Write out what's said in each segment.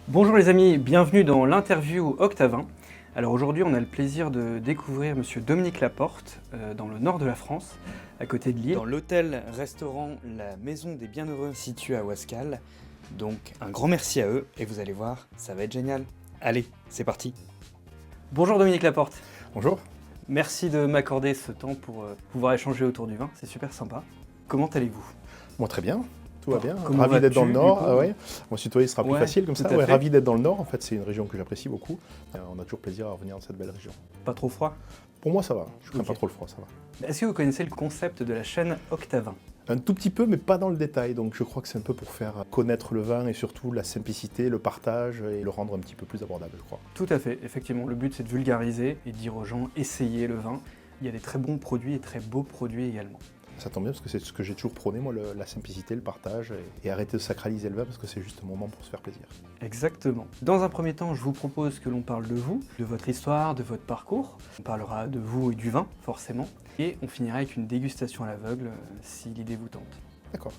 Bonjour les amis, bienvenue dans l'interview Octavin. Alors aujourd'hui on a le plaisir de découvrir monsieur Dominique Laporte dans le nord de la France, à côté de Lille, dans l'hôtel-restaurant La Maison des Bienheureux situé à Ouascal. Donc un grand merci à eux et vous allez voir, ça va être génial. Allez, c'est parti. Bonjour Dominique Laporte. Bonjour. Merci de m'accorder ce temps pour pouvoir échanger autour du vin, c'est super sympa. Comment allez-vous? Moi très bien, tout va bien. Comment Ravi d'être dans le vas-tu, Nord. du coup Ouais. Mon tutoyer sera plus facile comme tout ça. à Ouais, fait. ravi d'être dans le Nord. En fait, c'est une région que j'apprécie beaucoup. On a toujours plaisir à revenir dans cette belle région. Pas trop froid? Pour moi, ça va. Je crains Ok. pas trop le froid, ça va. Est-ce que vous connaissez le concept de la chaîne Octavin? Un tout petit peu, mais pas dans le détail. Donc, je crois que c'est un peu pour faire connaître le vin et surtout la simplicité, le partage et le rendre un petit peu plus abordable, je crois. Tout à fait, effectivement. Le but, c'est de vulgariser et de dire aux gens, essayez le vin. Il y a des très bons produits et très beaux produits également. Ça tombe bien parce que c'est ce que j'ai toujours prôné, moi, la simplicité, le partage et arrêter de sacraliser le vin parce que c'est juste un moment pour se faire plaisir. Exactement. Dans un premier temps, je vous propose que l'on parle de vous, de votre histoire, de votre parcours. On parlera de vous et du vin, forcément. Et on finira avec une dégustation à l'aveugle, si l'idée vous tente. D'accord.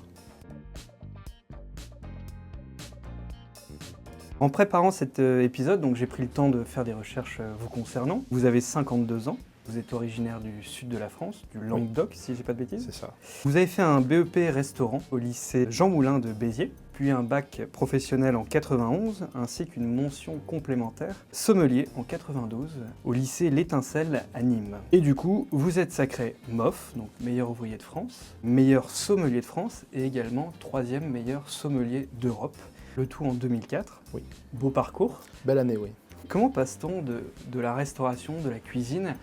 En préparant cet épisode, donc j'ai pris le temps de faire des recherches vous concernant. Vous avez 52 ans. Vous êtes originaire du sud de la France, du Languedoc, si j'ai pas de bêtises. C'est ça. Vous avez fait un BEP restaurant au lycée Jean Moulin de Béziers, puis un bac professionnel en 91, ainsi qu'une mention complémentaire sommelier en 92 au lycée L'Étincelle à Nîmes. Et du coup, vous êtes sacré MOF, donc meilleur ouvrier de France, meilleur sommelier de France et également 3e meilleur sommelier d'Europe. Le tout en 2004. Oui. Beau parcours. Belle année, oui. Comment passe-t-on de la restauration, de la cuisine,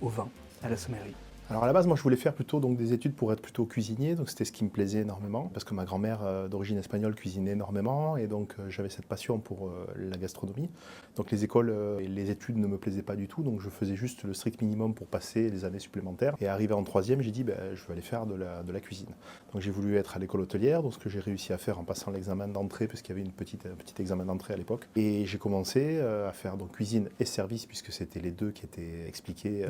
au vin, à la sommellerie? Alors à la base, moi je voulais faire plutôt donc, des études pour être plutôt cuisinier, donc c'était ce qui me plaisait énormément, parce que ma grand-mère d'origine espagnole cuisinait énormément, et donc j'avais cette passion pour la gastronomie. Donc les écoles et les études ne me plaisaient pas du tout, donc je faisais juste le strict minimum pour passer les années supplémentaires. Et arrivé en troisième, j'ai dit je vais aller faire de la cuisine. Donc j'ai voulu être à l'école hôtelière, donc ce que j'ai réussi à faire en passant l'examen d'entrée, puisqu'il y avait un petit examen d'entrée à l'époque. Et j'ai commencé à faire donc cuisine et service, puisque c'était les deux qui étaient expliqués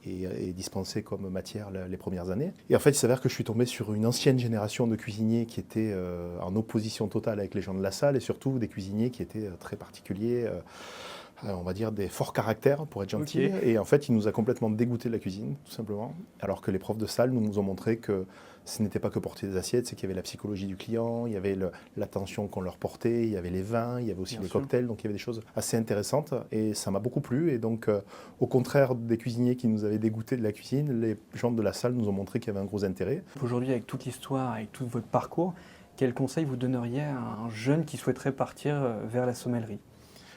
et dispensés comme matière les premières années. Et en fait, il s'avère que je suis tombé sur une ancienne génération de cuisiniers qui étaient en opposition totale avec les gens de la salle et surtout des cuisiniers qui étaient très particuliers, on va dire des forts caractères pour être gentil. Ok. Et en fait, il nous a complètement dégoûté de la cuisine, tout simplement. Alors que les profs de salle nous ont montré que ce n'était pas que porter des assiettes, c'est qu'il y avait la psychologie du client, il y avait l'attention qu'on leur portait, il y avait les vins, il y avait aussi Bien les sûr. cocktails, donc il y avait des choses assez intéressantes et ça m'a beaucoup plu. Et donc, au contraire des cuisiniers qui nous avaient dégoûté de la cuisine, les gens de la salle nous ont montré qu'il y avait un gros intérêt. Aujourd'hui, avec toute l'histoire, avec tout votre parcours, quel conseil vous donneriez à un jeune qui souhaiterait partir vers la sommellerie?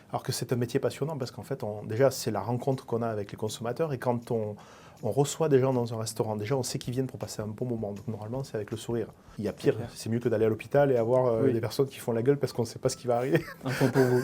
Alors que c'est un métier passionnant parce qu'en fait, déjà, c'est la rencontre qu'on a avec les consommateurs et quand on reçoit des gens dans un restaurant, déjà on sait qu'ils viennent pour passer un bon moment, donc normalement c'est avec le sourire. Il y a pire, clair. c'est mieux que d'aller à l'hôpital et avoir Oui. des personnes qui font la gueule parce qu'on ne sait pas ce qui va arriver. Un point pour vous.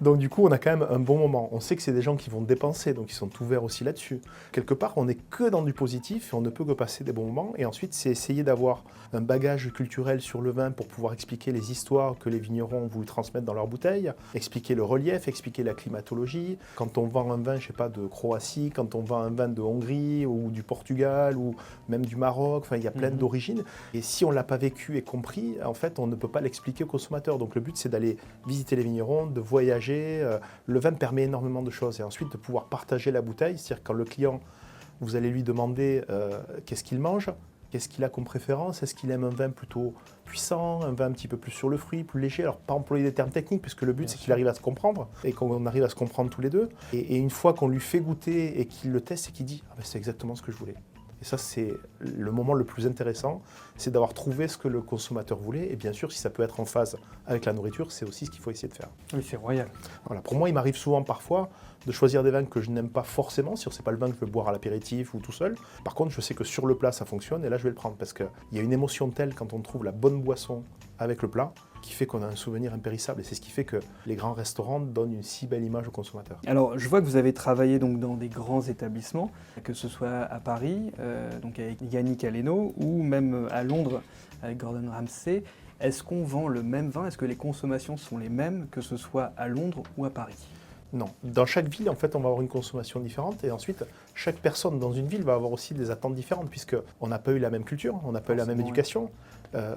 Donc du coup on a quand même un bon moment. On sait que c'est des gens qui vont dépenser, donc ils sont ouverts aussi là-dessus. Quelque part on n'est que dans du positif et on ne peut que passer des bons moments. Et ensuite c'est essayer d'avoir un bagage culturel sur le vin pour pouvoir expliquer les histoires que les vignerons ont voulu transmettre dans leurs bouteilles, expliquer le relief, expliquer la climatologie. Quand on vend un vin, je sais pas, de Croatie, quand on vend un vin de Hongrie ou du Portugal ou même du Maroc, enfin il y a plein d'origines. Et si on ne l'a pas vécu et compris, en fait on ne peut pas l'expliquer aux consommateurs. Donc le but c'est d'aller visiter les vignerons, de voyager. Le vin permet énormément de choses et ensuite de pouvoir partager la bouteille, c'est-à-dire quand le client, vous allez lui demander qu'est-ce qu'il mange, qu'est-ce qu'il a comme préférence, est-ce qu'il aime un vin plutôt puissant, un vin un petit peu plus sur le fruit, plus léger. Alors pas employer des termes techniques puisque le but c'est qu'il arrive à se comprendre et qu'on arrive à se comprendre tous les deux. Et une fois qu'on lui fait goûter et qu'il le teste et qu'il dit c'est exactement ce que je voulais. Et ça, c'est le moment le plus intéressant, c'est d'avoir trouvé ce que le consommateur voulait. Et bien sûr, si ça peut être en phase avec la nourriture, c'est aussi ce qu'il faut essayer de faire. Oui, c'est royal. Voilà. Pour moi, il m'arrive souvent parfois de choisir des vins que je n'aime pas forcément, si ce n'est pas le vin que je veux boire à l'apéritif ou tout seul. Par contre, je sais que sur le plat, ça fonctionne et là, je vais le prendre parce qu'il y a une émotion telle quand on trouve la bonne boisson avec le plat qui fait qu'on a un souvenir impérissable. Et c'est ce qui fait que les grands restaurants donnent une si belle image aux consommateurs. Alors, je vois que vous avez travaillé donc dans des grands établissements, que ce soit à Paris, donc avec Yannick Aleno, ou même à Londres avec Gordon Ramsay. Est-ce qu'on vend le même vin? Est-ce que les consommations sont les mêmes, que ce soit à Londres ou à Paris? Non. Dans chaque ville, en fait, on va avoir une consommation différente et ensuite, chaque personne dans une ville va avoir aussi des attentes différentes puisqu'on n'a pas eu la même culture, on n'a pas eu la même éducation.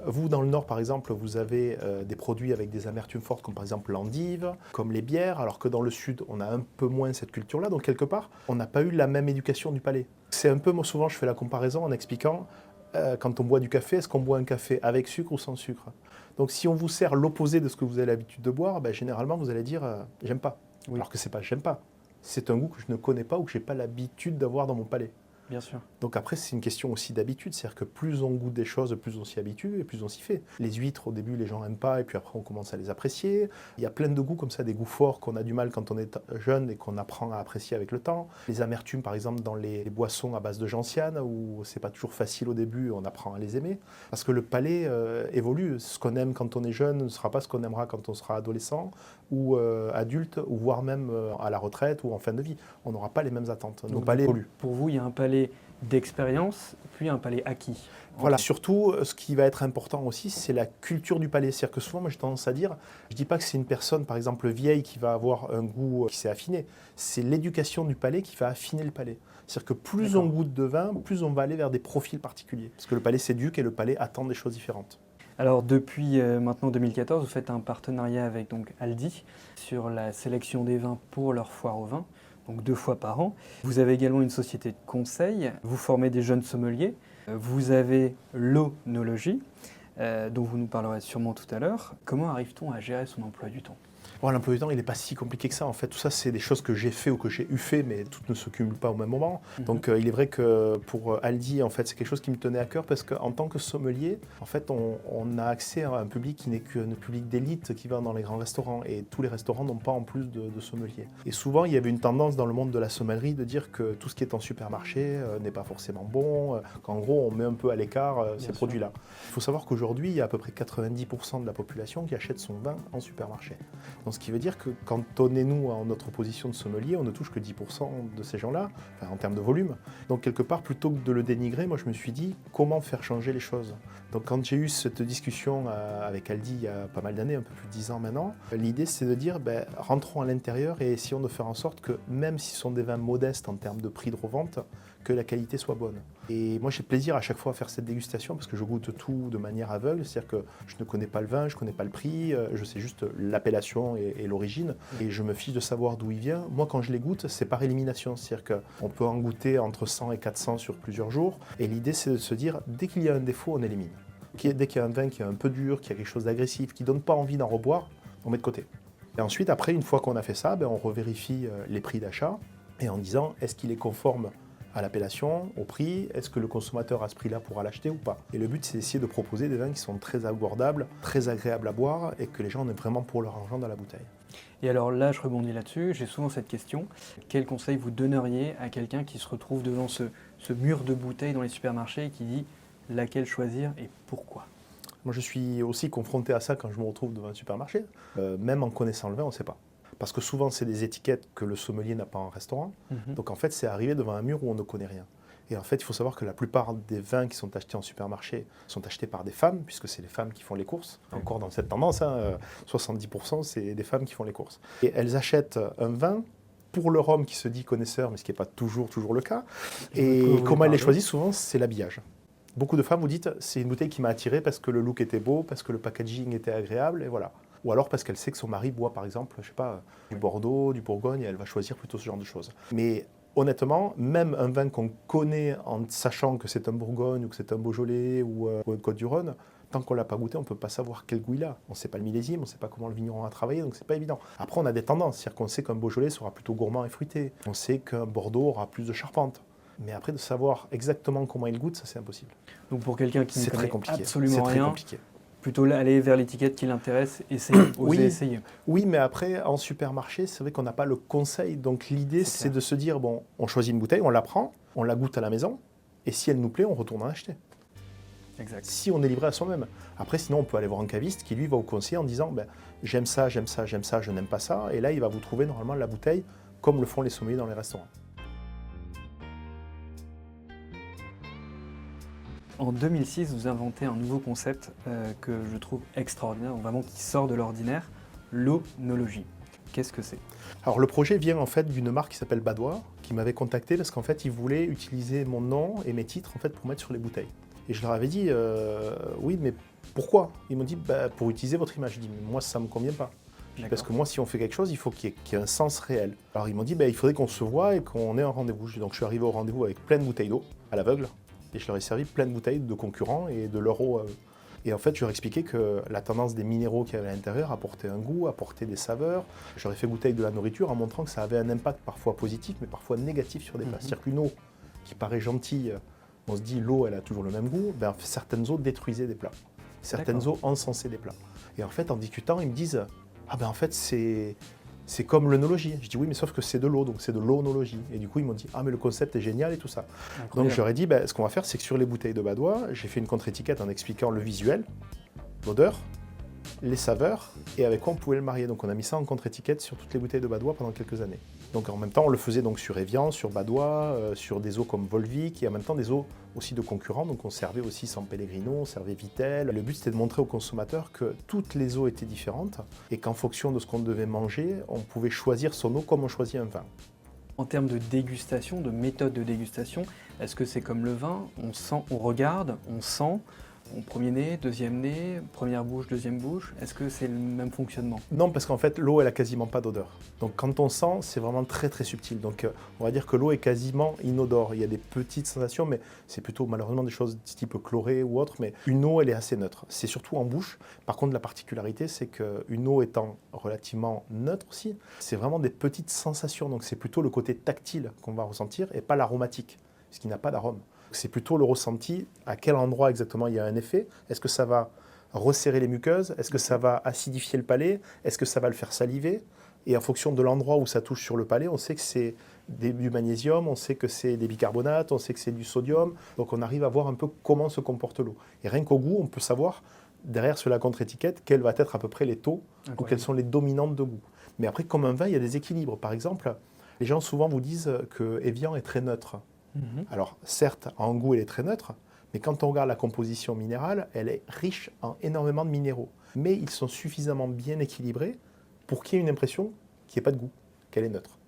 Vous, dans le Nord, par exemple, vous avez des produits avec des amertumes fortes comme par exemple l'endive, comme les bières, alors que dans le Sud, on a un peu moins cette culture-là. Donc, quelque part, on n'a pas eu la même éducation du palais. C'est un peu, moi, souvent, je fais la comparaison en expliquant quand on boit du café, est-ce qu'on boit un café avec sucre ou sans sucre? Donc, si on vous sert l'opposé de ce que vous avez l'habitude de boire, ben, généralement, vous allez dire j'aime pas. Oui. Alors que c'est pas j'aime pas, c'est un goût que je ne connais pas ou que je n'ai pas l'habitude d'avoir dans mon palais. Bien sûr. Donc après, c'est une question aussi d'habitude, c'est-à-dire que plus on goûte des choses, plus on s'y habitue et plus on s'y fait. Les huîtres, au début, les gens n'aiment pas et puis après, on commence à les apprécier. Il y a plein de goûts comme ça, des goûts forts qu'on a du mal quand on est jeune et qu'on apprend à apprécier avec le temps. Les amertumes, par exemple, dans les boissons à base de gentiane, où c'est pas toujours facile au début, on apprend à les aimer. Parce que le palais évolue. Ce qu'on aime quand on est jeune ne sera pas ce qu'on aimera quand on sera adolescent ou adulte, ou voire même à la retraite ou en fin de vie. On n'aura pas les mêmes attentes. Nos palais évoluent. Pour vous, il y a un palais d'expérience, puis un palais acquis. Voilà, surtout, ce qui va être important aussi, c'est la culture du palais. C'est-à-dire que souvent, moi j'ai tendance à dire, je ne dis pas que c'est une personne, par exemple, vieille qui va avoir un goût qui s'est affiné. C'est l'éducation du palais qui va affiner le palais. C'est-à-dire que plus on goûte de vin, plus on va aller vers des profils particuliers. Parce que le palais s'éduque et le palais attend des choses différentes. Alors depuis maintenant 2014, vous faites un partenariat avec donc Aldi sur la sélection des vins pour leur foire au vin, donc 2 fois par an. Vous avez également une société de conseil, vous formez des jeunes sommeliers, vous avez l'œnologie, dont vous nous parlerez sûrement tout à l'heure. Comment arrive-t-on à gérer son emploi du temps ? Bon, l'emploi du temps, il n'est pas si compliqué que ça. En fait, tout ça, c'est des choses que j'ai fait ou que j'ai eu fait, mais toutes ne se cumulent pas au même moment. Donc, il est vrai que pour Aldi, en fait, c'est quelque chose qui me tenait à cœur parce qu'en tant que sommelier, en fait, on a accès à un public qui n'est qu'un public d'élite qui va dans les grands restaurants. Et tous les restaurants n'ont pas en plus de sommeliers. Et souvent, il y avait une tendance dans le monde de la sommellerie de dire que tout ce qui est en supermarché n'est pas forcément bon, qu'en gros, on met un peu à l'écart ces produits-là. Il faut savoir qu'aujourd'hui, il y a à peu près 90% de la population qui achète son vin en supermarché. Donc, ce qui veut dire que quand on est, nous, en notre position de sommelier, on ne touche que 10% de ces gens-là, enfin, en termes de volume. Donc, quelque part, plutôt que de le dénigrer, moi, je me suis dit, comment faire changer les choses? Donc, quand j'ai eu cette discussion avec Aldi il y a pas mal d'années, un peu plus de 10 ans maintenant, l'idée, c'est de dire, rentrons à l'intérieur et essayons de faire en sorte que, même si ce sont des vins modestes en termes de prix de revente, que la qualité soit bonne. Et moi, j'ai plaisir à chaque fois à faire cette dégustation parce que je goûte tout de manière aveugle, c'est-à-dire que je ne connais pas le vin, je ne connais pas le prix, je sais juste l'appellation et l'origine, et je me fiche de savoir d'où il vient. Moi, quand je les goûte, c'est par élimination, c'est-à-dire qu'on peut en goûter entre 100 et 400 sur plusieurs jours, et l'idée, c'est de se dire, dès qu'il y a un défaut, on élimine. Dès qu'il y a un vin qui est un peu dur, qui a quelque chose d'agressif, qui ne donne pas envie d'en reboire, on met de côté. Et ensuite, après, une fois qu'on a fait ça, on revérifie les prix d'achat, et en disant, est-ce qu'il est conforme à l'appellation, au prix, est-ce que le consommateur à ce prix-là pourra l'acheter ou pas? Et le but, c'est d'essayer de proposer des vins qui sont très abordables, très agréables à boire et que les gens en aient vraiment pour leur argent dans la bouteille. Et alors là, je rebondis là-dessus, j'ai souvent cette question. Quel conseil vous donneriez à quelqu'un qui se retrouve devant ce mur de bouteilles dans les supermarchés et qui dit laquelle choisir et pourquoi? Moi, je suis aussi confronté à ça quand je me retrouve devant un supermarché. Même en connaissant le vin, on ne sait pas. Parce que souvent, c'est des étiquettes que le sommelier n'a pas en restaurant. Donc en fait, c'est arrivé devant un mur où on ne connaît rien. Et en fait, il faut savoir que la plupart des vins qui sont achetés en supermarché sont achetés par des femmes, puisque c'est les femmes qui font les courses. Encore dans cette tendance, 70%, c'est des femmes qui font les courses. Et elles achètent un vin pour leur homme qui se dit connaisseur, mais ce qui n'est pas toujours le cas. Et comment elles les choisissent souvent, c'est l'habillage. Beaucoup de femmes vous dites, c'est une bouteille qui m'a attirée parce que le look était beau, parce que le packaging était agréable, et voilà. Ou alors parce qu'elle sait que son mari boit, par exemple, je sais pas, du Bordeaux, du Bourgogne, et elle va choisir plutôt ce genre de choses. Mais honnêtement, même un vin qu'on connaît en sachant que c'est un Bourgogne, ou que c'est un Beaujolais, ou un Côte-du-Rhône, tant qu'on ne l'a pas goûté, on ne peut pas savoir quel goût il a. On ne sait pas le millésime, on ne sait pas comment le vigneron a travaillé, donc c'est pas évident. Après, on a des tendances, c'est-à-dire qu'on sait qu'un Beaujolais sera plutôt gourmand et fruité. On sait qu'un Bordeaux aura plus de charpente. Mais après, de savoir exactement comment il goûte, ça c'est impossible. Donc pour quelqu'un qui ne connaît absolument rien, c'est très compliqué. Plutôt aller vers l'étiquette qui l'intéresse, essayer. Oui, mais après, en supermarché, c'est vrai qu'on n'a pas le conseil. Donc l'idée, c'est de se dire, bon, on choisit une bouteille, on la prend, on la goûte à la maison, et si elle nous plaît, on retourne en acheter. Exact. Si on est livré à soi-même. Après, sinon, on peut aller voir un caviste qui, lui, va vous conseiller en disant, j'aime ça, j'aime ça, j'aime ça, je n'aime pas ça. Et là, il va vous trouver normalement la bouteille, comme le font les sommeliers dans les restaurants. En 2006, vous inventez un nouveau concept que je trouve extraordinaire, vraiment qui sort de l'ordinaire, l'œnologie. Qu'est-ce que c'est? Alors le projet vient en fait d'une marque qui s'appelle Badois, qui m'avait contacté parce qu'en fait ils voulaient utiliser mon nom et mes titres en fait pour mettre sur les bouteilles. Et je leur avais dit oui mais pourquoi? Ils m'ont dit pour utiliser votre image. Je dis mais moi ça me convient pas. Parce que moi, si on fait quelque chose, il faut qu'il y ait un sens réel. Alors ils m'ont dit, il faudrait qu'on se voie et qu'on ait un rendez-vous. Donc je suis arrivé au rendez-vous avec plein de bouteilles d'eau, à l'aveugle, et je leur ai servi plein de bouteilles de concurrents et de leur eau. Et en fait, je leur ai expliqué que la tendance des minéraux qu'il y avait à l'intérieur apportait un goût, apportait des saveurs. Je leur ai fait goûter avec de la nourriture en montrant que ça avait un impact parfois positif, mais parfois négatif sur des plats. C'est-à-dire qu'une eau qui paraît gentille, on se dit l'eau, elle a toujours le même goût, certaines eaux détruisaient des plats. Certaines eaux encensaient des plats. Et en fait, en discutant, ils me disent, en fait, c'est comme l'œnologie. Je dis oui, mais sauf que c'est de l'eau, donc c'est de l'onologie. Et du coup, ils m'ont dit, mais le concept est génial et tout ça. Incroyable. Donc je leur ai dit, ce qu'on va faire, c'est que sur les bouteilles de Badois, j'ai fait une contre-étiquette en expliquant le visuel, l'odeur, les saveurs, et avec quoi on pouvait le marier. Donc on a mis ça en contre-étiquette sur toutes les bouteilles de Badois pendant quelques années. Donc en même temps, on le faisait donc sur Evian, sur Badois, sur des eaux comme Volvic, et en même temps des eaux aussi de concurrents. Donc on servait aussi San Pellegrino, on servait Vittel. Le but, c'était de montrer aux consommateurs que toutes les eaux étaient différentes, et qu'en fonction de ce qu'on devait manger, on pouvait choisir son eau comme on choisit un vin. En termes de dégustation, de méthode de dégustation, est-ce que c'est comme le vin? On sent, on regarde, on sent, premier nez, deuxième nez, première bouche, deuxième bouche. Est-ce que c'est le même fonctionnement? Non, parce qu'en fait, l'eau, elle a quasiment pas d'odeur. Donc quand on sent, c'est vraiment très très subtil. Donc on va dire que l'eau est quasiment inodore. Il y a des petites sensations, mais c'est plutôt malheureusement des choses type chloré ou autre. Mais une eau, elle est assez neutre. C'est surtout en bouche. Par contre, la particularité, c'est qu'une eau étant relativement neutre aussi, c'est vraiment des petites sensations. Donc c'est plutôt le côté tactile qu'on va ressentir et pas l'aromatique, parce qu'il n'a pas d'arôme. C'est plutôt le ressenti, à quel endroit exactement il y a un effet. Est-ce que ça va resserrer les muqueuses? Est-ce que ça va acidifier le palais? Est-ce que ça va le faire saliver? Et en fonction de l'endroit où ça touche sur le palais, on sait que c'est du magnésium, on sait que c'est des bicarbonates, on sait que c'est du sodium. Donc on arrive à voir un peu comment se comporte l'eau. Et rien qu'au goût, on peut savoir, derrière sur la contre-étiquette, quels vont être à peu près les taux ou quelles sont les dominantes de goût. Mais après, comme un vin, il y a des équilibres. Par exemple, les gens souvent vous disent que Evian est très neutre. Alors certes, en goût, elle est très neutre, mais quand on regarde la composition minérale, elle est riche en énormément de minéraux. Mais ils sont suffisamment bien équilibrés pour qu'il y ait une impression qu'il n'y ait pas de goût, qu'elle est neutre.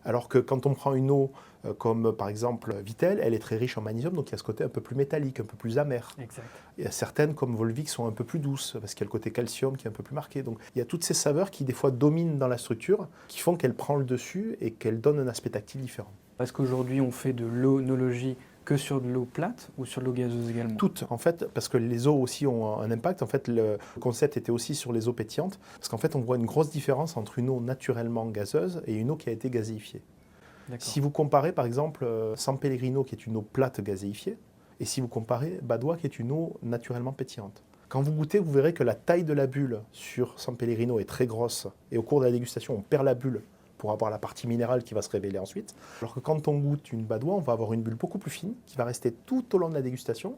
Alors que quand on prend une eau comme par exemple Vittel, elle est très riche en magnésium, donc il y a ce côté un peu plus métallique, un peu plus amer. Exact. Il y a certaines comme Volvic sont un peu plus douces, parce qu'il y a le côté calcium qui est un peu plus marqué. Donc il y a toutes ces saveurs qui des fois dominent dans la structure, qui font qu'elle prend le dessus et qu'elle donne un aspect tactile différent. Est-ce qu'aujourd'hui on fait de l'onologie que sur de l'eau plate ou sur de l'eau gazeuse également? Toutes, en fait, parce que les eaux aussi ont un impact. En fait, le concept était aussi sur les eaux pétillantes, parce qu'en fait, on voit une grosse différence entre une eau naturellement gazeuse et une eau qui a été gazéifiée. Si vous comparez, par exemple, San Pellegrino, qui est une eau plate gazéifiée, et si vous comparez Badois, qui est une eau naturellement pétillante. Quand vous goûtez, vous verrez que la taille de la bulle sur San Pellegrino est très grosse, et au cours de la dégustation, on perd la bulle pour avoir la partie minérale qui va se révéler ensuite. Alors que quand on goûte une Badois, on va avoir une bulle beaucoup plus fine, qui va rester tout au long de la dégustation,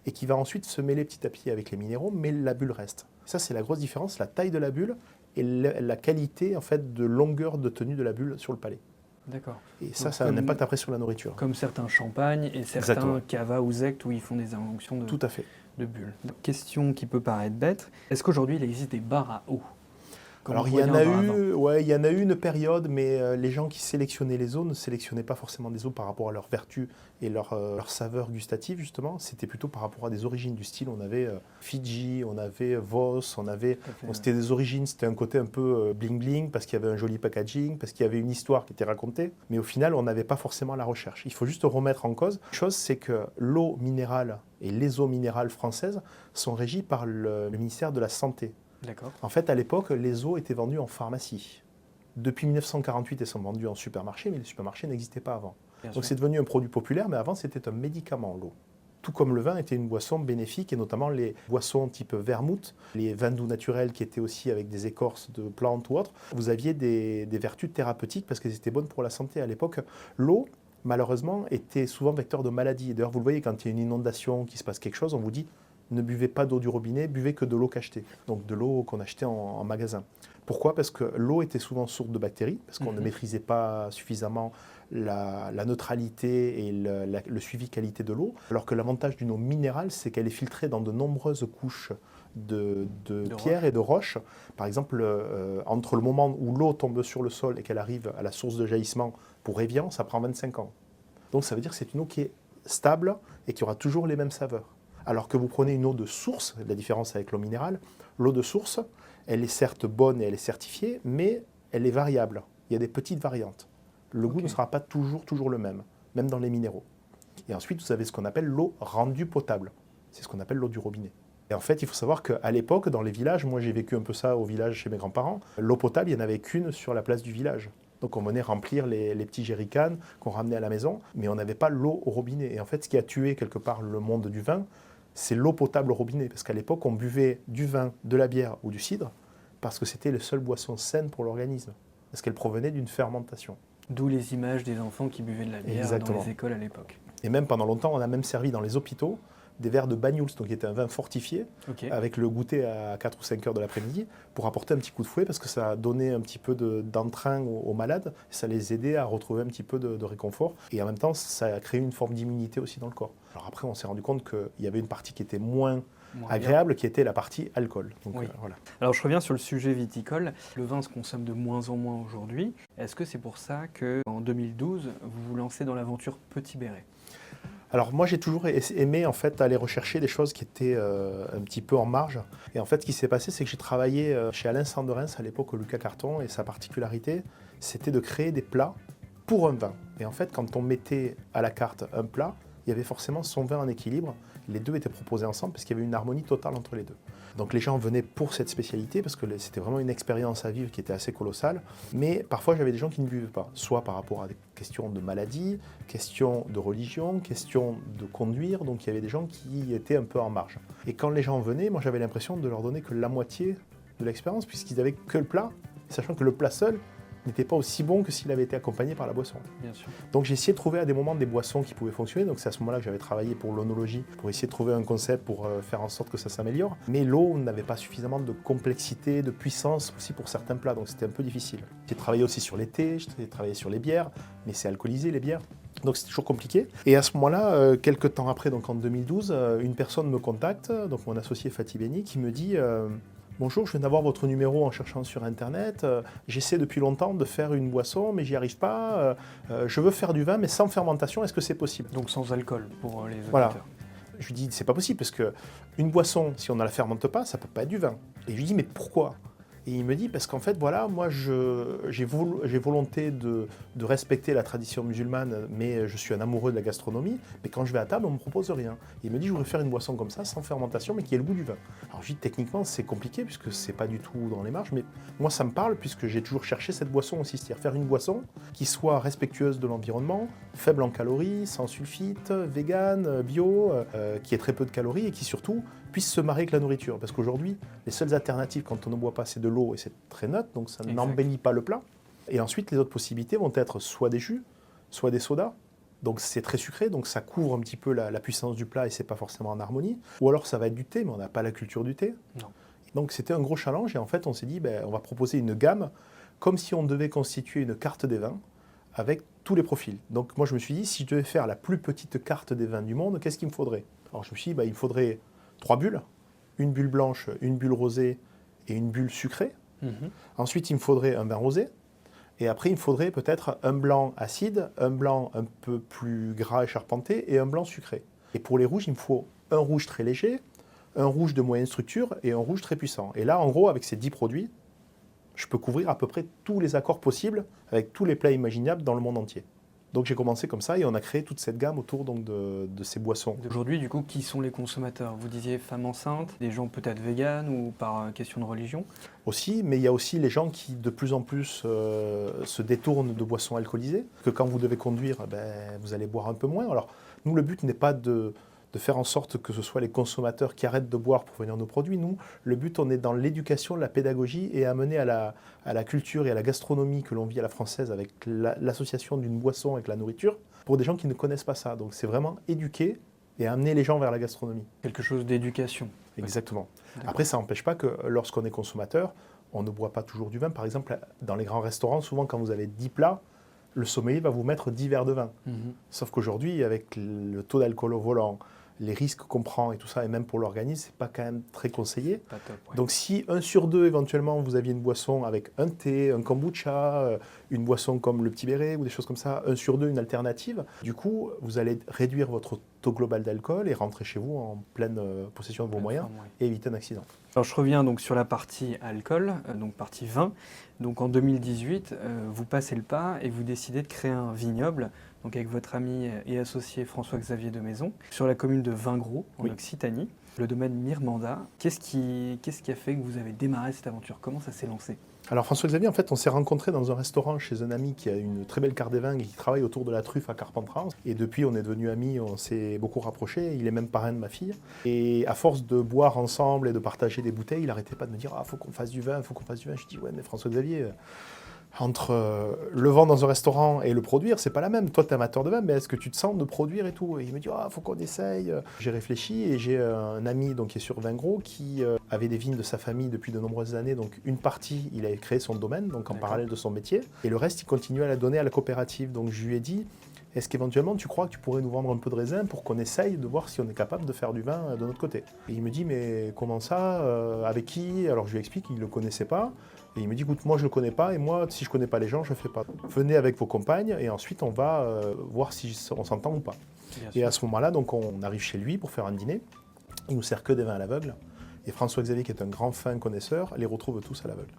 et qui va ensuite se mêler petit à petit avec les minéraux, mais la bulle reste. Ça, c'est la grosse différence, la taille de la bulle et la qualité en fait, de longueur de tenue de la bulle sur le palais. D'accord. Et ça, ça a un impact après sur la nourriture. Comme certains champagnes et certains cava ou zect où ils font des injonctions de, tout à fait. De bulles. Question qui peut paraître bête, est-ce qu'aujourd'hui il existe des bars à eau? Alors il y en a eu une période, mais les gens qui sélectionnaient les eaux ne sélectionnaient pas forcément des eaux par rapport à leur vertu et leur saveur gustative justement. C'était plutôt par rapport à des origines du style. On avait Fidji, on avait Voss, c'était des origines, c'était un côté un peu bling bling parce qu'il y avait un joli packaging, parce qu'il y avait une histoire qui était racontée. Mais au final, on n'avait pas forcément la recherche. Il faut juste remettre en cause. La chose, c'est que l'eau minérale et les eaux minérales françaises sont régies par le ministère de la Santé. En fait, à l'époque, les eaux étaient vendues en pharmacie. Depuis 1948, elles sont vendues en supermarché, mais les supermarchés n'existaient pas avant. Donc c'est devenu un produit populaire, mais avant, c'était un médicament, l'eau. Tout comme le vin était une boisson bénéfique, et notamment les boissons type vermouth, les vins doux naturels qui étaient aussi avec des écorces de plantes ou autres, vous aviez des vertus thérapeutiques parce qu'elles étaient bonnes pour la santé. À l'époque, l'eau, malheureusement, était souvent vecteur de maladies. D'ailleurs, vous le voyez, quand il y a une inondation, qu'il se passe quelque chose, on vous dit ne buvez pas d'eau du robinet, buvez que de l'eau cachetée, donc de l'eau qu'on achetait en magasin. Pourquoi? Parce que l'eau était souvent source de bactéries, parce qu'on ne maîtrisait pas suffisamment la neutralité et le suivi qualité de l'eau, alors que l'avantage d'une eau minérale, c'est qu'elle est filtrée dans de nombreuses couches de pierres et de roches. Par exemple, entre le moment où l'eau tombe sur le sol et qu'elle arrive à la source de jaillissement pour Évian, ça prend 25 ans. Donc ça veut dire que c'est une eau qui est stable et qui aura toujours les mêmes saveurs. Alors que vous prenez une eau de source, la différence avec l'eau minérale, l'eau de source, elle est certes bonne et elle est certifiée, mais elle est variable. Il y a des petites variantes. Le goût ne sera pas toujours le même dans les minéraux. Et ensuite, vous avez ce qu'on appelle l'eau rendue potable. C'est ce qu'on appelle l'eau du robinet. Et en fait, il faut savoir qu'à l'époque, dans les villages, moi j'ai vécu un peu ça au village chez mes grands-parents, l'eau potable, il n'y en avait qu'une sur la place du village. Donc on venait remplir les petits jerrycans qu'on ramenait à la maison, mais on n'avait pas l'eau au robinet. Et en fait, ce qui a tué quelque part le monde du vin, c'est l'eau potable au robinet. Parce qu'à l'époque, on buvait du vin, de la bière ou du cidre, parce que c'était la seule boisson saine pour l'organisme. Parce qu'elle provenait d'une fermentation. D'où les images des enfants qui buvaient de la bière dans les écoles à l'époque. Et même pendant longtemps, on a même servi dans les hôpitaux des verres de Banyuls, donc qui était un vin fortifié, avec le goûter à 4 ou 5 heures de l'après-midi, pour apporter un petit coup de fouet, parce que ça donnait un petit peu d'entrain aux malades, et ça les aidait à retrouver un petit peu de réconfort, et en même temps, ça a créé une forme d'immunité aussi dans le corps. Alors après, on s'est rendu compte qu'il y avait une partie qui était moins agréable, qui était la partie alcool. Donc, voilà. Alors je reviens sur le sujet viticole. Le vin se consomme de moins en moins aujourd'hui. Est-ce que c'est pour ça qu'en 2012, vous vous lancez dans l'aventure Petit Béret ? Alors moi j'ai toujours aimé en fait aller rechercher des choses qui étaient un petit peu en marge. Et en fait ce qui s'est passé c'est que j'ai travaillé chez Alain Sanderens à l'époque au Lucas Carton, et sa particularité c'était de créer des plats pour un vin. Et en fait quand on mettait à la carte un plat, il y avait forcément son vin en équilibre. Les deux étaient proposés ensemble parce qu'il y avait une harmonie totale entre les deux. Donc les gens venaient pour cette spécialité parce que c'était vraiment une expérience à vivre qui était assez colossale. Mais parfois j'avais des gens qui ne buvaient pas, soit par rapport à des questions de maladie, questions de religion, questions de conduire. Donc il y avait des gens qui étaient un peu en marge. Et quand les gens venaient, moi j'avais l'impression de leur donner que la moitié de l'expérience puisqu'ils n'avaient que le plat, sachant que le plat seul n'était pas aussi bon que s'il avait été accompagné par la boisson. Bien sûr. Donc j'ai essayé de trouver à des moments des boissons qui pouvaient fonctionner. Donc c'est à ce moment-là que j'avais travaillé pour l'onologie, pour essayer de trouver un concept pour faire en sorte que ça s'améliore. Mais l'eau n'avait pas suffisamment de complexité, de puissance aussi pour certains plats, donc c'était un peu difficile. J'ai travaillé aussi sur les thés, j'ai travaillé sur les bières, mais c'est alcoolisé les bières. Donc c'est toujours compliqué. Et à ce moment-là, quelques temps après, donc en 2012, une personne me contacte, donc mon associé Fatih Beni, qui me dit bonjour, je viens d'avoir votre numéro en cherchant sur Internet. J'essaie depuis longtemps de faire une boisson, mais j'y arrive pas. Je veux faire du vin, mais sans fermentation. Est-ce que c'est possible ? Donc sans alcool pour les auditeurs. Voilà. Je lui dis, c'est pas possible, parce qu'une boisson, si on ne la fermente pas, ça peut pas être du vin. Et je lui dis, mais pourquoi ? Et il me dit, parce qu'en fait, voilà, moi, j'ai volonté de respecter la tradition musulmane, mais je suis un amoureux de la gastronomie. Mais quand je vais à table, on ne me propose rien. Et il me dit, je voudrais faire une boisson comme ça, sans fermentation, mais qui ait le goût du vin. Alors je dis, techniquement, c'est compliqué, puisque c'est pas du tout dans les marges, mais moi, ça me parle, puisque j'ai toujours cherché cette boisson aussi, c'est-à-dire faire une boisson qui soit respectueuse de l'environnement, faible en calories, sans sulfite, vegan, bio, qui ait très peu de calories, et qui surtout puisse se marier avec la nourriture. Parce qu'aujourd'hui, les seules alternatives quand on ne boit pas, c'est de l'eau et c'est très neutre, donc ça n'embellit pas le plat. Et ensuite, les autres possibilités vont être soit des jus, soit des sodas. Donc c'est très sucré, donc ça couvre un petit peu la puissance du plat et c'est pas forcément en harmonie. Ou alors ça va être du thé, mais on n'a pas la culture du thé. Non. Donc c'était un gros challenge et en fait on s'est dit, on va proposer une gamme comme si on devait constituer une carte des vins avec tous les profils. Donc moi je me suis dit, si je devais faire la plus petite carte des vins du monde, qu'est-ce qu'il me faudrait ? Alors je me suis dit, il me faudrait 3 bulles, une bulle blanche, une bulle rosée et une bulle sucrée. Ensuite, il me faudrait un vin rosé. Et après, il me faudrait peut-être un blanc acide, un blanc un peu plus gras et charpenté et un blanc sucré. Et pour les rouges, il me faut un rouge très léger, un rouge de moyenne structure et un rouge très puissant. Et là, en gros, avec ces 10 produits, je peux couvrir à peu près tous les accords possibles avec tous les plats imaginables dans le monde entier. Donc j'ai commencé comme ça et on a créé toute cette gamme autour donc, de ces boissons. Aujourd'hui, du coup, qui sont les consommateurs ? Vous disiez femmes enceintes, des gens peut-être véganes ou par question de religion ? Aussi, mais il y a aussi les gens qui de plus en plus se détournent de boissons alcoolisées. Que quand vous devez conduire, vous allez boire un peu moins. Alors nous, le but n'est pas de faire en sorte que ce soit les consommateurs qui arrêtent de boire pour venir nos produits. Nous, le but, on est dans l'éducation, la pédagogie et amener à la culture et à la gastronomie que l'on vit à la française avec l'association d'une boisson avec la nourriture pour des gens qui ne connaissent pas ça. Donc c'est vraiment éduquer et amener les gens vers la gastronomie. Quelque chose d'éducation. Exactement. Après, ça n'empêche pas que lorsqu'on est consommateur, on ne boit pas toujours du vin. Par exemple, dans les grands restaurants, souvent quand vous avez 10 plats, le sommelier va vous mettre 10 verres de vin. Sauf qu'aujourd'hui, avec le taux d'alcool au volant, les risques qu'on prend et tout ça, et même pour l'organisme, c'est pas quand même très conseillé. Pas top, ouais. Donc si 1 sur 2, éventuellement, vous aviez une boisson avec un thé, un kombucha, une boisson comme le petit béret ou des choses comme ça, 1 sur 2, une alternative, du coup, vous allez réduire votre taux global d'alcool et rentrer chez vous en pleine possession de vos moyens et éviter un accident. Alors je reviens donc sur la partie alcool, donc partie vin. Donc en 2018, vous passez le pas et vous décidez de créer un vignoble, donc avec votre ami et associé François-Xavier de Maison, sur la commune de Vingros, en Occitanie, le domaine Mirmanda. Qu'est-ce qui a fait que vous avez démarré cette aventure? Comment ça s'est lancé? Alors François-Xavier, en fait, on s'est rencontrés dans un restaurant chez un ami qui a une très belle carte des vins et qui travaille autour de la truffe à Carpentras. Et depuis, on est devenus amis, on s'est beaucoup rapprochés. Il est même parrain de ma fille. Et à force de boire ensemble et de partager des bouteilles, il n'arrêtait pas de me dire « Ah, faut qu'on fasse du vin, faut qu'on fasse du vin ». Je dis « Ouais, mais François-Xavier, entre le vendre dans un restaurant et le produire, c'est pas la même. Toi, tu es amateur de vin, mais est-ce que tu te sens de produire et tout ?» Et il me dit « Ah, faut qu'on essaye ». J'ai réfléchi et j'ai un ami donc, qui est sur Vingros qui avait des vignes de sa famille depuis de nombreuses années. Donc une partie, il avait créé son domaine, donc en parallèle de son métier. Et le reste, il continuait à la donner à la coopérative. Donc je lui ai dit « Est-ce qu'éventuellement, tu crois que tu pourrais nous vendre un peu de raisin pour qu'on essaye de voir si on est capable de faire du vin de notre côté ?» Et il me dit « Mais comment ça avec qui ?» Alors je lui explique qu'il ne le connaissait pas. Et il me dit, écoute, moi je ne le connais pas, et moi, si je ne connais pas les gens, je ne fais pas. Venez avec vos compagnes, et ensuite on va voir si on s'entend ou pas. Et à ce moment-là, donc, on arrive chez lui pour faire un dîner. Il nous sert que des vins à l'aveugle. Et François-Xavier, qui est un grand fin connaisseur, les retrouve tous à l'aveugle.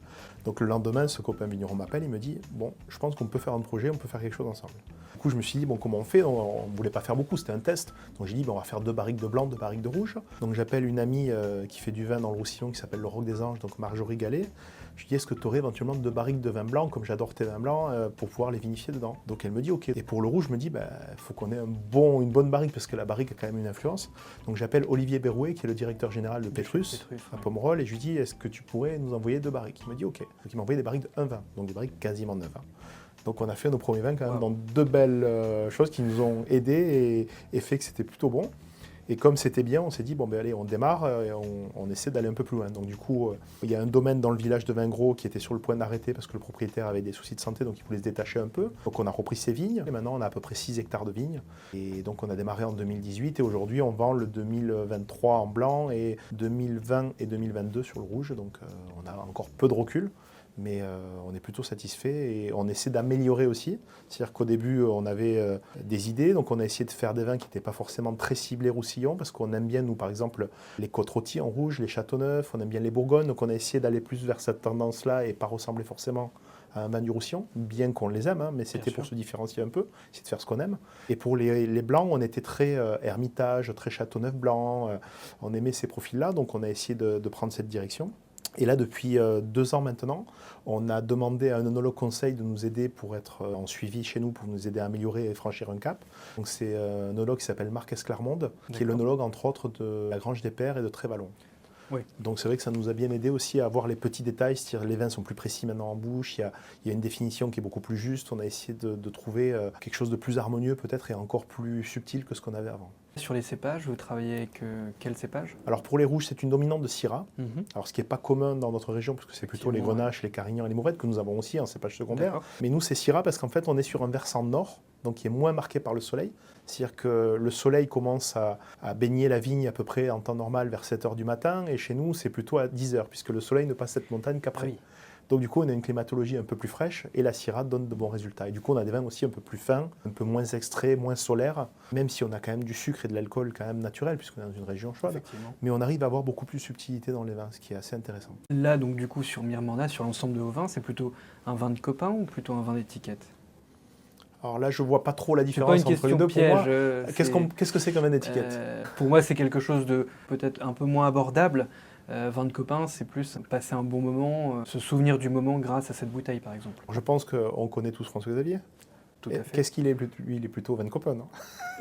Donc le lendemain, ce copain vigneron m'appelle, il me dit, bon, je pense qu'on peut faire un projet, on peut faire quelque chose ensemble. Du coup, je me suis dit, bon, comment on fait? On ne voulait pas faire beaucoup, c'était un test. Donc j'ai dit, bon, on va faire 2 barriques de blanc, 2 barriques de rouge. Donc j'appelle une amie qui fait du vin dans le Roussillon, qui s'appelle le Roc des Anges, donc Marjorie Gallet. Je lui dis, est-ce que tu aurais éventuellement 2 barriques de vin blanc, comme j'adore tes vins blancs, pour pouvoir les vinifier dedans? Donc elle me dit, ok. Et pour le rouge, je me dis, faut qu'on ait une bonne barrique, parce que la barrique a quand même une influence. Donc j'appelle Olivier Berrouet, qui est le directeur général de Pétrus, à Pomerol, et je lui dis, est-ce que tu pourrais nous envoyer 2 barriques? Il me dit, ok. Donc il m'a envoyé des barriques de 1,20, donc des barriques quasiment neuves. Donc on a fait nos premiers vins quand même dans 2 belles choses qui nous ont aidés et fait que c'était plutôt bon. Et comme c'était bien, on s'est dit, bon ben allez, on démarre et on essaie d'aller un peu plus loin. Donc du coup, il y a un domaine dans le village de Vingros qui était sur le point d'arrêter parce que le propriétaire avait des soucis de santé, donc il voulait se détacher un peu. Donc on a repris ses vignes, et maintenant on a à peu près 6 hectares de vignes. Et donc on a démarré en 2018, et aujourd'hui on vend le 2023 en blanc, et 2020 et 2022 sur le rouge. Donc on a encore peu de recul. Mais on est plutôt satisfait et on essaie d'améliorer aussi. C'est-à-dire qu'au début, on avait des idées, donc on a essayé de faire des vins qui n'étaient pas forcément très ciblés Roussillon, parce qu'on aime bien, nous, par exemple, les Côtes-Rôties en rouge, les Châteauneuf, on aime bien les Bourgognes, donc on a essayé d'aller plus vers cette tendance-là et pas ressembler forcément à un vin du Roussillon, bien qu'on les aime, hein, mais c'était pour se différencier un peu, c'est de faire ce qu'on aime. Et pour les blancs, on était très Hermitage, très Châteauneuf blanc, on aimait ces profils-là, donc on a essayé de prendre cette direction. Et là, depuis 2 ans maintenant, on a demandé à un œnologue conseil de nous aider pour être en suivi chez nous, pour nous aider à améliorer et franchir un cap. Donc c'est un œnologue qui s'appelle Marc Esclarmonde, qui est l'œnologue entre autres de la Grange des Pères et de Trévalon. Oui. Donc c'est vrai que ça nous a bien aidé aussi à voir les petits détails, c'est-à-dire les vins sont plus précis maintenant en bouche, il y a une définition qui est beaucoup plus juste, on a essayé de trouver quelque chose de plus harmonieux peut-être et encore plus subtil que ce qu'on avait avant. Sur les cépages, vous travaillez avec quel cépage? Alors pour les rouges, c'est une dominante de Syrah. Alors ce qui n'est pas commun dans notre région, parce que c'est plutôt les Grenaches, les Carignans et les Mourettes que nous avons aussi en cépage secondaire. Mais nous, c'est Syrah parce qu'en fait, on est sur un versant nord, donc qui est moins marqué par le soleil. C'est-à-dire que le soleil commence à baigner la vigne à peu près en temps normal vers 7 h du matin, et chez nous, c'est plutôt à 10 h, puisque le soleil ne passe cette montagne qu'après. Oui. Donc du coup, on a une climatologie un peu plus fraîche et la Syrah donne de bons résultats. Et du coup, on a des vins aussi un peu plus fins, un peu moins extraits, moins solaires, même si on a quand même du sucre et de l'alcool quand même naturel, puisqu'on est dans une région chaude. Mais on arrive à avoir beaucoup plus de subtilité dans les vins, ce qui est assez intéressant. Là, donc du coup, sur Mirmanda, sur l'ensemble de vos vins, c'est plutôt un vin de copain ou plutôt un vin d'étiquette? Alors là, je ne vois pas trop la différence entre les deux. Piège, pour moi, qu'est-ce que c'est comme une étiquette? Pour moi, c'est quelque chose de peut-être un peu moins abordable. Vin de copain, c'est plus passer un bon moment, se souvenir du moment grâce à cette bouteille, par exemple. Je pense qu'on connaît tous François-Xavier. Tout à fait. Qu'est-ce qu'il est? Lui, il est plutôt vin de copain, non?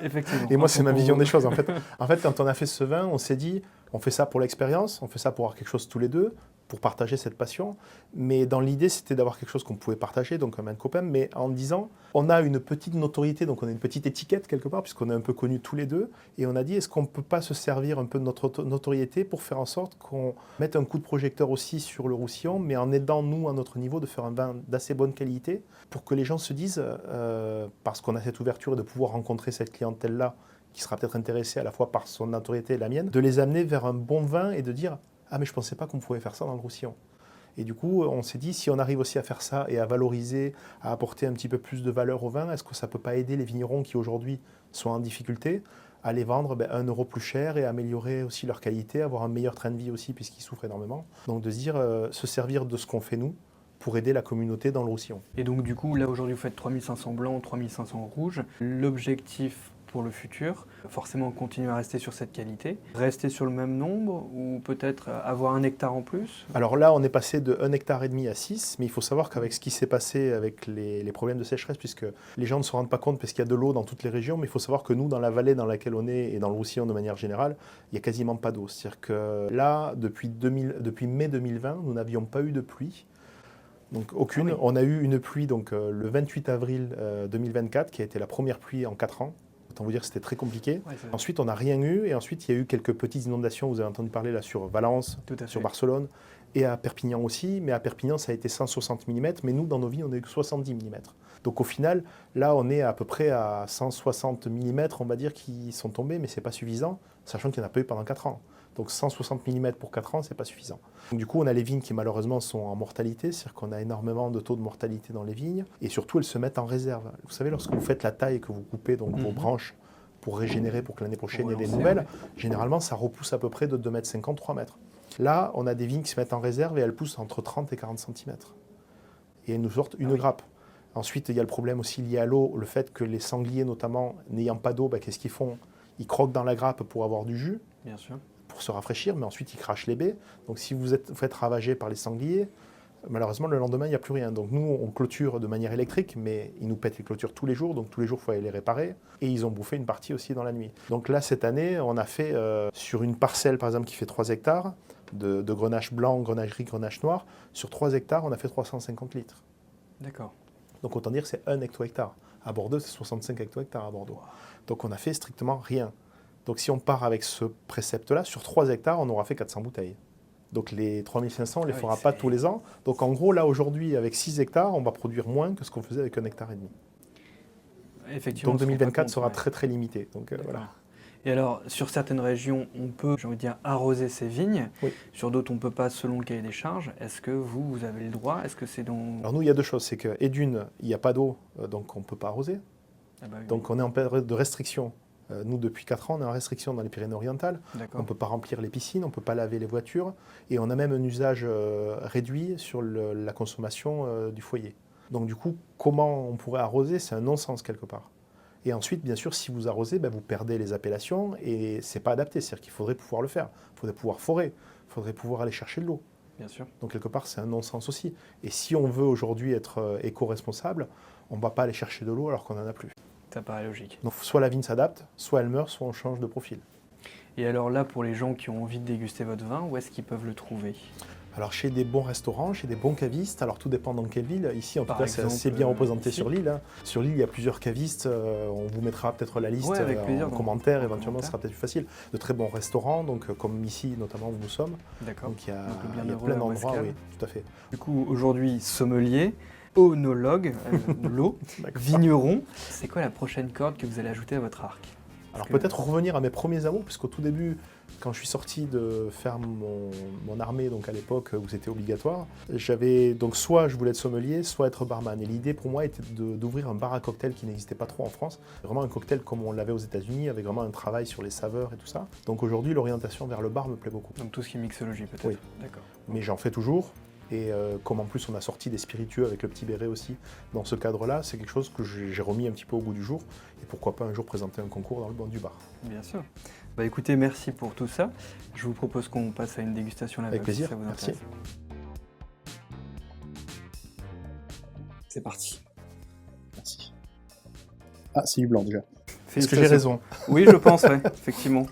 Effectivement. Et moi, c'est ma vision des choses. En fait, quand on a fait ce vin, on s'est dit, on fait ça pour l'expérience, on fait ça pour avoir quelque chose tous les deux, pour partager cette passion. Mais dans l'idée, c'était d'avoir quelque chose qu'on pouvait partager, donc un vin de copain, mais en disant, on a une petite notoriété, donc on a une petite étiquette quelque part, puisqu'on est un peu connus tous les deux, et on a dit, est-ce qu'on ne peut pas se servir un peu de notre notoriété pour faire en sorte qu'on mette un coup de projecteur aussi sur le Roussillon, mais en aidant nous, à notre niveau, de faire un vin d'assez bonne qualité, pour que les gens se disent, parce qu'on a cette ouverture et de pouvoir rencontrer cette clientèle-là, qui sera peut-être intéressé à la fois par son notoriété et la mienne, de les amener vers un bon vin et de dire « Ah mais je ne pensais pas qu'on pouvait faire ça dans le Roussillon ». Et du coup, on s'est dit, si on arrive aussi à faire ça et à valoriser, à apporter un petit peu plus de valeur au vin, est-ce que ça ne peut pas aider les vignerons qui aujourd'hui sont en difficulté à les vendre 1 euro plus cher et améliorer aussi leur qualité, avoir un meilleur train de vie aussi puisqu'ils souffrent énormément. Donc de se dire, se servir de ce qu'on fait nous pour aider la communauté dans le Roussillon. Et donc du coup, là aujourd'hui vous faites 3500 blancs, 3500 rouges. L'objectif pour le futur, forcément continuer à rester sur cette qualité, rester sur le même nombre ou peut-être avoir 1 hectare en plus? Alors là, on est passé de 1,5 hectare à 6, mais il faut savoir qu'avec ce qui s'est passé avec les problèmes de sécheresse, puisque les gens ne se rendent pas compte parce qu'il y a de l'eau dans toutes les régions, mais il faut savoir que nous, dans la vallée dans laquelle on est et dans le Roussillon de manière générale, il n'y a quasiment pas d'eau. C'est-à-dire que là, depuis mai 2020, nous n'avions pas eu de pluie. Donc aucune. Ah oui. On a eu une pluie donc, le 28 avril 2024, qui a été la première pluie en 4 ans. Autant vous dire que c'était très compliqué. Ouais, Ensuite, on n'a rien eu. Et ensuite, il y a eu quelques petites inondations. Vous avez entendu parler là sur Valence, sur Barcelone et à Perpignan aussi. Mais à Perpignan, ça a été 160 mm. Mais nous, dans nos vies, on a eu 70 mm. Donc au final, là, on est à peu près à 160 mm, on va dire, qui sont tombés. Mais ce n'est pas suffisant, sachant qu'il n'y en a pas eu pendant 4 ans. Donc 160 mm pour 4 ans, ce n'est pas suffisant. Donc, du coup, on a les vignes qui malheureusement sont en mortalité, c'est-à-dire qu'on a énormément de taux de mortalité dans les vignes, et surtout elles se mettent en réserve. Vous savez, lorsque vous faites la taille et que vous coupez donc, vos branches pour régénérer, pour que l'année prochaine il y ait des nouvelles, généralement ça repousse à peu près de 2,50 m, 3 m. Là, on a des vignes qui se mettent en réserve et elles poussent entre 30 et 40 cm. Et elles nous sortent une grappe. Ensuite, il y a le problème aussi lié à l'eau, le fait que les sangliers notamment, n'ayant pas d'eau, qu'est-ce qu'ils font? Ils croquent dans la grappe pour avoir du jus. Bien sûr. Pour se rafraîchir, mais ensuite ils crachent les baies. Donc si vous faites ravager par les sangliers, malheureusement le lendemain il n'y a plus rien. Donc nous on clôture de manière électrique, mais ils nous pètent les clôtures tous les jours, donc tous les jours il faut aller les réparer. Et ils ont bouffé une partie aussi dans la nuit. Donc là cette année on a fait sur une parcelle par exemple qui fait 3 hectares, de grenache blanc, grenache gris, grenache noir, sur 3 hectares on a fait 350 litres. D'accord. Donc autant dire que c'est 1 hecto-hectare. À Bordeaux c'est 65 hecto-hectares à Bordeaux. Donc on a fait strictement rien. Donc si on part avec ce précepte-là, sur 3 hectares, on aura fait 400 bouteilles. Donc les 3500, on ne les fera pas tous les ans. Donc en gros, là aujourd'hui, avec 6 hectares, on va produire moins que ce qu'on faisait avec 1,5 hectare. Effectivement, donc 2024 sera très très limité. Donc, voilà. Et alors, sur certaines régions, on peut, j'ai envie de dire, arroser ces vignes. Oui. Sur d'autres, on ne peut pas selon le cahier des charges. Est-ce que vous avez le droit? Est-ce que c'est donc... Alors nous, il y a deux choses. C'est que, et d'une, il n'y a pas d'eau, donc on ne peut pas arroser. Ah bah oui. Donc on est en période de restriction. Nous, depuis 4 ans, on est en restriction dans les Pyrénées-Orientales. On ne peut pas remplir les piscines, on ne peut pas laver les voitures. Et on a même un usage réduit sur la consommation du foyer. Donc du coup, comment on pourrait arroser? C'est un non-sens quelque part. Et ensuite, bien sûr, si vous arrosez, vous perdez les appellations et ce n'est pas adapté. C'est-à-dire qu'il faudrait pouvoir le faire. Il faudrait pouvoir forer. Il faudrait pouvoir aller chercher de l'eau. Bien sûr. Donc quelque part, c'est un non-sens aussi. Et si on veut aujourd'hui être éco-responsable, on ne va pas aller chercher de l'eau alors qu'on n'en a plus. Ça paraît logique. Donc soit la vigne s'adapte, soit elle meurt, soit on change de profil. Et alors là, pour les gens qui ont envie de déguster votre vin, où est-ce qu'ils peuvent le trouver? Alors chez des bons restaurants, chez des bons cavistes, alors tout dépend dans quelle ville. Ici en tout cas c'est assez exemple, bien représenté ici. sur l'île. Sur l'île il y a plusieurs cavistes, on vous mettra peut-être la liste avec plaisir, en commentaire, éventuellement ce sera peut-être plus facile. De très bons restaurants, donc comme ici notamment où nous sommes. D'accord. Donc il y a le plein d'endroits, oui, tout à fait. Du coup aujourd'hui sommelier, onologue, l'eau, vigneron. C'est quoi la prochaine corde que vous allez ajouter à votre arc? Alors peut-être revenir à mes premiers amours, puisqu'au tout début, quand je suis sorti de faire mon armée, donc à l'époque où c'était obligatoire, j'avais donc soit je voulais être sommelier, soit être barman. Et l'idée pour moi était d'ouvrir un bar à cocktail qui n'existait pas trop en France. Vraiment un cocktail comme on l'avait aux États-Unis, avec vraiment un travail sur les saveurs et tout ça. Donc aujourd'hui, l'orientation vers le bar me plaît beaucoup. Donc tout ce qui est mixologie peut-être. Oui. D'accord. Mais j'en fais toujours. Et comme en plus on a sorti des spiritueux avec le petit béret aussi, dans ce cadre-là, c'est quelque chose que j'ai remis un petit peu au goût du jour. Et pourquoi pas un jour présenter un concours dans le banc du bar. Bien sûr. Bah écoutez, merci pour tout ça. Je vous propose qu'on passe à une dégustation là-bas. Avec plaisir, si ça vous merci. intéresse. C'est parti. Merci. Ah, c'est du blanc déjà. Est-ce que Félicitations. j'ai raison? Oui, je pense, ouais, effectivement.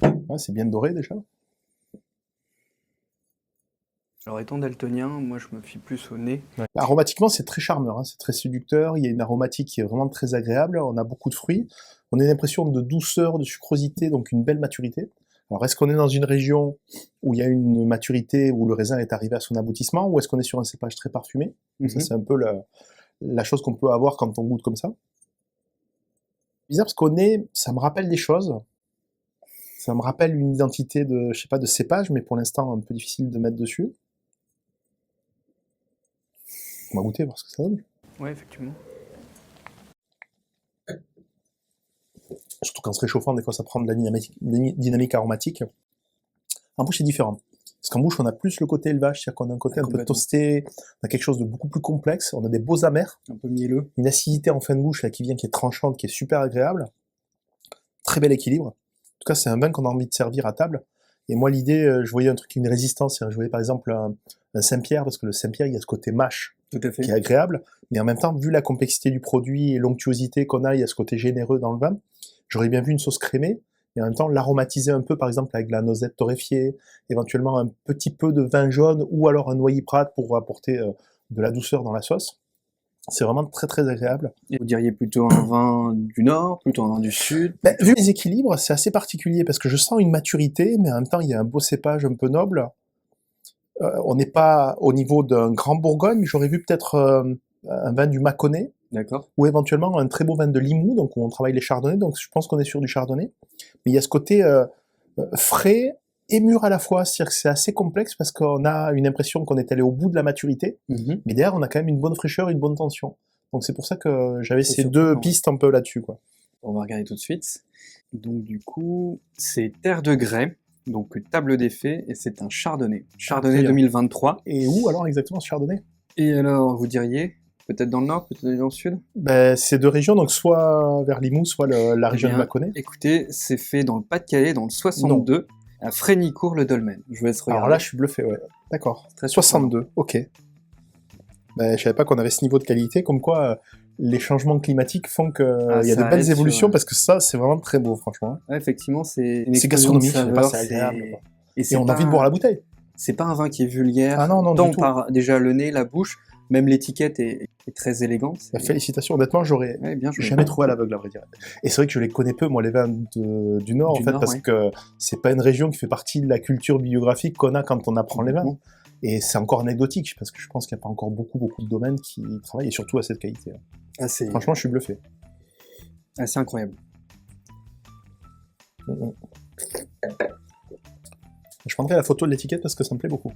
Ah, c'est bien doré déjà. Alors étant daltonien, moi je me fie plus au nez. Ouais. Aromatiquement, c'est très charmeur, hein, c'est très séducteur. Il y a une aromatique qui est vraiment très agréable. On a beaucoup de fruits. On a une impression de douceur, de sucrosité, donc une belle maturité. Alors, est-ce qu'on est dans une région où il y a une maturité, où le raisin est arrivé à son aboutissement, ou est-ce qu'on est sur un cépage très parfumé? Ça, c'est un peu la chose qu'on peut avoir quand on goûte comme ça. bizarre parce qu'au nez, ça me rappelle des choses. Ça me rappelle une identité de, je sais pas, de cépage, mais pour l'instant, un peu difficile de mettre dessus. On va goûter, voir ce que ça donne. Ouais, effectivement. Surtout qu'en se réchauffant, des fois, ça prend de la dynamique aromatique. En bouche, c'est différent. Parce qu'en bouche, on a plus le côté élevage, c'est-à-dire qu'on a un côté un peu toasté, on a quelque chose de beaucoup plus complexe, on a des beaux amers, Un peu mielleux. une acidité en fin de bouche là, qui vient, qui est tranchante, qui est super agréable. Très bel équilibre. En tout cas, c'est un vin qu'on a envie de servir à table. Et moi, l'idée, je voyais un truc, une résistance. Je voyais par exemple un Saint-Pierre, parce que le Saint-Pierre, il y a ce côté mâche Tout à fait. qui est agréable. Mais en même temps, vu la complexité du produit et l'onctuosité qu'on a, il y a ce côté généreux dans le vin. J'aurais bien vu une sauce crémée, mais en même temps l'aromatiser un peu, par exemple avec de la noisette torréfiée, éventuellement un petit peu de vin jaune ou alors un noyer Prat pour apporter de la douceur dans la sauce. C'est vraiment très très agréable. Et vous diriez plutôt un vin du nord, plutôt un vin du sud? Vu les équilibres, c'est assez particulier parce que je sens une maturité, mais en même temps il y a un beau cépage un peu noble. On n'est pas au niveau d'un grand Bourgogne, mais j'aurais vu peut-être un vin du Mâconnais. D'accord. Ou éventuellement un très beau vin de Limoux, donc où on travaille les chardonnays, donc je pense qu'on est sur du chardonnay. Mais il y a ce côté frais et mûr à la fois, c'est-à-dire que c'est assez complexe parce qu'on a une impression qu'on est allé au bout de la maturité, mais derrière on a quand même une bonne fraîcheur, une bonne tension. Donc c'est pour ça que j'avais ces deux pistes un peu là-dessus, quoi. On va regarder tout de suite. Donc du coup, c'est Terre de Grès, donc table d'effet, et c'est un chardonnay. Chardonnay 2023. Et où alors exactement ce chardonnay? Et alors, vous diriez peut-être dans le nord, peut-être dans le sud? C'est deux régions, donc soit vers Limoux, soit la région de Mâconnais. Écoutez, c'est fait dans le Pas-de-Calais, dans le 62, à Frénicourt-le-Dolmen. Je vous laisse regarder. Alors là, je suis bluffé, ouais. D'accord. 62, ok. Je savais pas qu'on avait ce niveau de qualité, comme quoi les changements climatiques font qu'il y a de belles évolutions, parce que ça, c'est vraiment très beau, franchement. Ouais, effectivement, c'est gastronomique, c'est agréable. Quoi. Et on a envie de boire la bouteille. C'est pas un vin qui est vulgaire, tant par déjà le nez, la bouche, même l'étiquette est très élégante. Félicitations, honnêtement, j'aurais jamais trouvé à l'aveugle, à vrai dire. Et c'est vrai que je les connais peu, moi, les vins du Nord, en fait, parce que c'est pas une région qui fait partie de la culture bibliographique qu'on a quand on apprend les vins. Et c'est encore anecdotique, parce que je pense qu'il n'y a pas encore beaucoup de domaines qui travaillent, et surtout à cette qualité. Franchement, je suis bluffé. C'est incroyable. Je prendrai la photo de l'étiquette parce que ça me plaît beaucoup.